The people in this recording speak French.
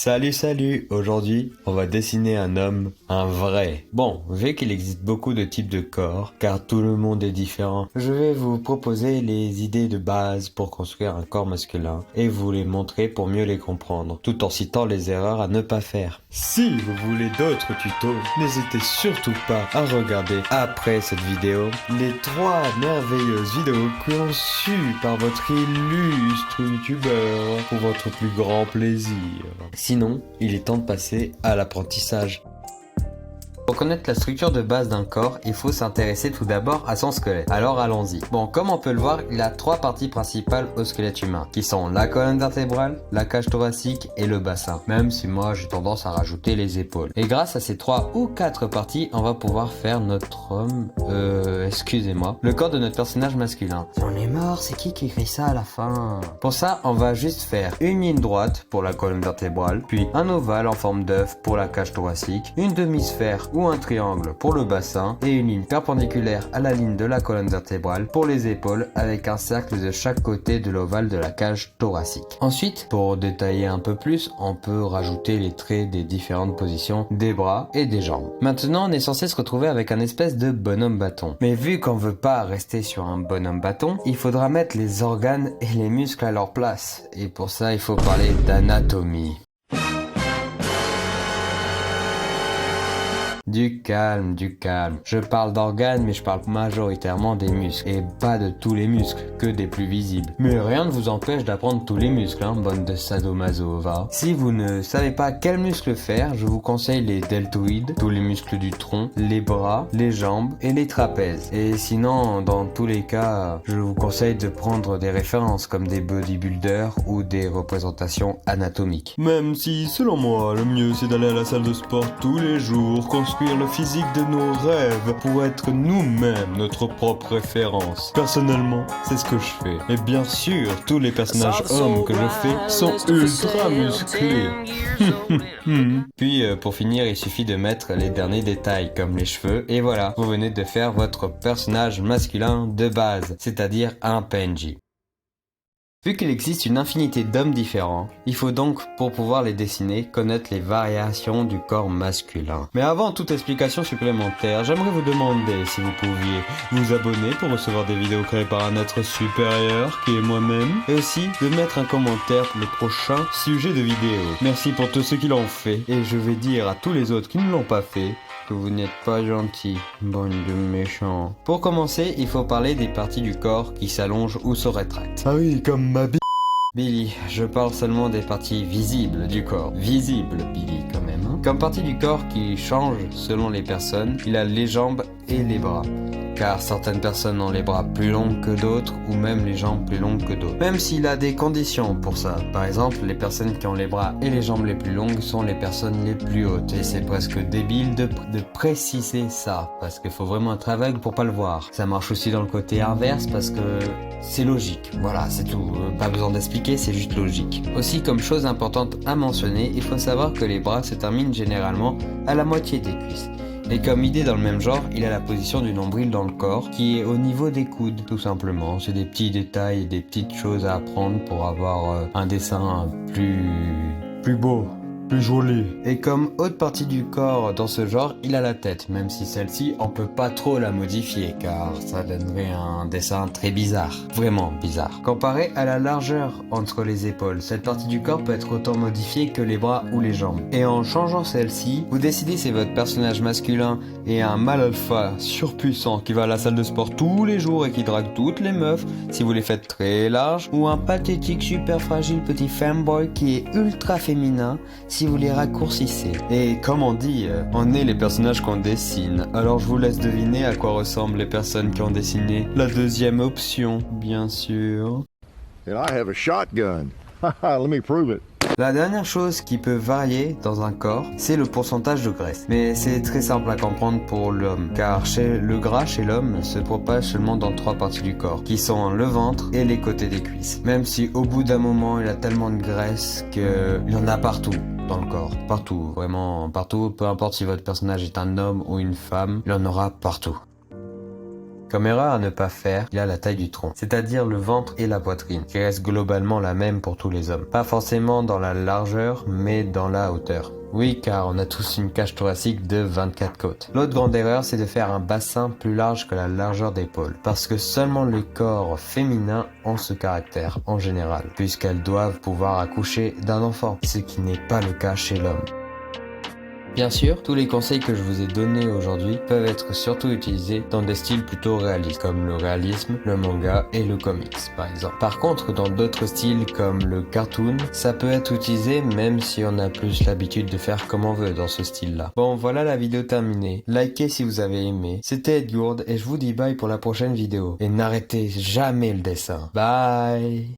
Salut, aujourd'hui on va dessiner un homme, un vrai. Bon, vu qu'il existe beaucoup de types de corps, car tout le monde est différent, je vais vous proposer les idées de base pour construire un corps masculin et vous les montrer pour mieux les comprendre, tout en citant les erreurs à ne pas faire. Si vous voulez d'autres tutos, n'hésitez surtout pas à regarder après cette vidéo les 3 merveilleuses vidéos conçues par votre illustre youtubeur pour votre plus grand plaisir. Sinon, il est temps de passer à l'apprentissage. Pour connaître la structure de base d'un corps, il faut s'intéresser tout d'abord à son squelette. Alors allons-y. Bon, comme on peut le voir, il a 3 parties principales au squelette humain, qui sont la colonne vertébrale, la cage thoracique et le bassin. Même si moi j'ai tendance à rajouter les épaules. Et grâce à ces 3 ou 4 parties, on va pouvoir faire notre homme... excusez-moi. Le corps de notre personnage masculin. Si on est mort, c'est qui écrit ça à la fin? Pour ça, on va juste faire une ligne droite pour la colonne vertébrale, puis un ovale en forme d'œuf pour la cage thoracique, une demi-sphère ou un triangle pour le bassin et une ligne perpendiculaire à la ligne de la colonne vertébrale pour les épaules avec un cercle de chaque côté de l'ovale de la cage thoracique. Ensuite, pour détailler un peu plus, on peut rajouter les traits des différentes positions des bras et des jambes. Maintenant, on est censé se retrouver avec un espèce de bonhomme bâton. Mais vu qu'on veut pas rester sur un bonhomme bâton, il faudra mettre les organes et les muscles à leur place. Et pour ça, il faut parler d'anatomie. Du calme. Je parle d'organes, mais je parle majoritairement des muscles. Et pas de tous les muscles, que des plus visibles. Mais rien ne vous empêche d'apprendre tous les muscles, hein, bande de sadomaso, va. Si vous ne savez pas quels muscles faire, je vous conseille les deltoïdes, tous les muscles du tronc, les bras, les jambes et les trapèzes. Et sinon, dans tous les cas, je vous conseille de prendre des références comme des bodybuilders ou des représentations anatomiques. Même si, selon moi, le mieux c'est d'aller à la salle de sport tous les jours, construire le physique de nos rêves pour être nous-mêmes notre propre référence. Personnellement, c'est ce que je fais. Et bien sûr, tous les personnages hommes que je fais sont ultra musclés. Puis pour finir, il suffit de mettre les derniers détails comme les cheveux et voilà, vous venez de faire votre personnage masculin de base, c'est-à-dire un PNJ. Vu qu'il existe une infinité d'hommes différents, il faut donc, pour pouvoir les dessiner, connaître les variations du corps masculin. Mais avant toute explication supplémentaire, j'aimerais vous demander si vous pouviez vous abonner pour recevoir des vidéos créées par un être supérieur, qui est moi-même, et aussi de mettre un commentaire pour le prochain sujet de vidéo. Merci pour tous ceux qui l'ont fait, et je vais dire à tous les autres qui ne l'ont pas fait, que vous n'êtes pas gentil, bande de méchants. Pour commencer, il faut parler des parties du corps qui s'allongent ou se rétractent. Ah oui, comme ma Billy, je parle seulement des parties visibles du corps. Visible, Billy, quand même. Hein. Comme partie du corps qui change selon les personnes, il a les jambes et les bras. Car certaines personnes ont les bras plus longs que d'autres ou même les jambes plus longues que d'autres. Même s'il a des conditions pour ça. Par exemple, les personnes qui ont les bras et les jambes les plus longues sont les personnes les plus hautes. Et c'est presque débile de préciser ça. Parce qu'il faut vraiment être aveugle pour pas le voir. Ça marche aussi dans le côté inverse parce que c'est logique. Voilà, c'est tout. Pas besoin d'expliquer, c'est juste logique. Aussi, comme chose importante à mentionner, il faut savoir que les bras se terminent généralement à la moitié des cuisses. Et comme idée dans le même genre, il a la position du nombril dans le corps, qui est au niveau des coudes, tout simplement. C'est des petits détails et des petites choses à apprendre pour avoir un dessin plus beau. Plus joli. Et comme haute partie du corps dans ce genre, il a la tête, même si celle-ci, on peut pas trop la modifier, car ça donnerait un dessin très bizarre. Vraiment bizarre. Comparé à la largeur entre les épaules, cette partie du corps peut être autant modifiée que les bras ou les jambes. Et en changeant celle-ci, vous décidez si votre personnage masculin est un mâle alpha surpuissant qui va à la salle de sport tous les jours et qui drague toutes les meufs, si vous les faites très larges, ou un pathétique super fragile petit fanboy qui est ultra féminin, si vous les raccourcissez. Et comme on dit, on est les personnages qu'on dessine. Alors je vous laisse deviner à quoi ressemblent les personnes qui ont dessiné la deuxième option, bien sûr. And I have a shotgun. Let me prove it. La dernière chose qui peut varier dans un corps, c'est le pourcentage de graisse. Mais c'est très simple à comprendre pour l'homme, car le gras chez l'homme se propage seulement dans 3 parties du corps, qui sont le ventre et les côtés des cuisses. Même si au bout d'un moment, il a tellement de graisse qu'il y en a partout dans le corps. Partout, vraiment partout. Peu importe si votre personnage est un homme ou une femme, il en aura partout. Comme erreur à ne pas faire, il y a la taille du tronc, c'est-à-dire le ventre et la poitrine, qui reste globalement la même pour tous les hommes. Pas forcément dans la largeur, mais dans la hauteur. Oui, car on a tous une cage thoracique de 24 côtes. L'autre grande erreur, c'est de faire un bassin plus large que la largeur d'épaule, parce que seulement les corps féminins ont ce caractère, en général, puisqu'elles doivent pouvoir accoucher d'un enfant, ce qui n'est pas le cas chez l'homme. Bien sûr, tous les conseils que je vous ai donnés aujourd'hui peuvent être surtout utilisés dans des styles plutôt réalistes, comme le réalisme, le manga et le comics par exemple. Par contre, dans d'autres styles comme le cartoon, ça peut être utilisé même si on a plus l'habitude de faire comme on veut dans ce style-là. Bon, voilà la vidéo terminée. Likez si vous avez aimé. C'était Edgourde et je vous dis bye pour la prochaine vidéo. Et n'arrêtez jamais le dessin. Bye!